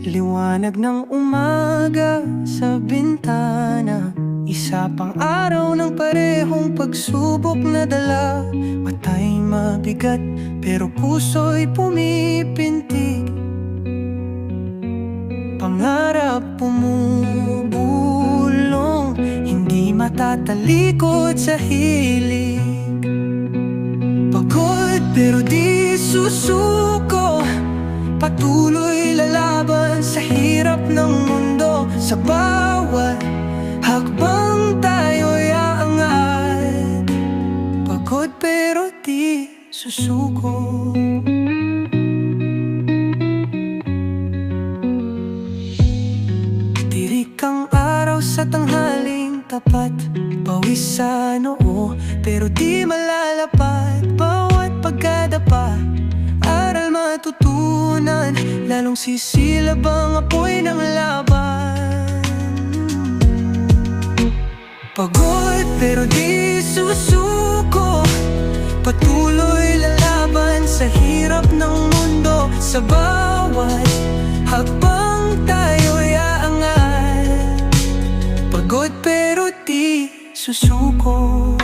Liwanag ng umaga sa bintana, isa pang araw ng parehong pagsubok na dala. Mata'y mabigat pero puso'y pumipintig, pangarap pumubulong, hindi matatalikod sa hilig. Pagod pero di susuko, patuloy lalaban sa hirap ng mundo. Sa bawat hakbang tayo'y aangat, pagod pero di susuko. Tirik ang araw sa tanghaling tapat, pawis sa noo pero di malalapat. Bawat pagkadapa, aral matutunan, lalong sisilab ang apoy ng laban. Pagod pero di susuko, patuloy lalaban sa hirap ng mundo. Sa bawat hakbang tayo'y aangat, pagod pero di susuko.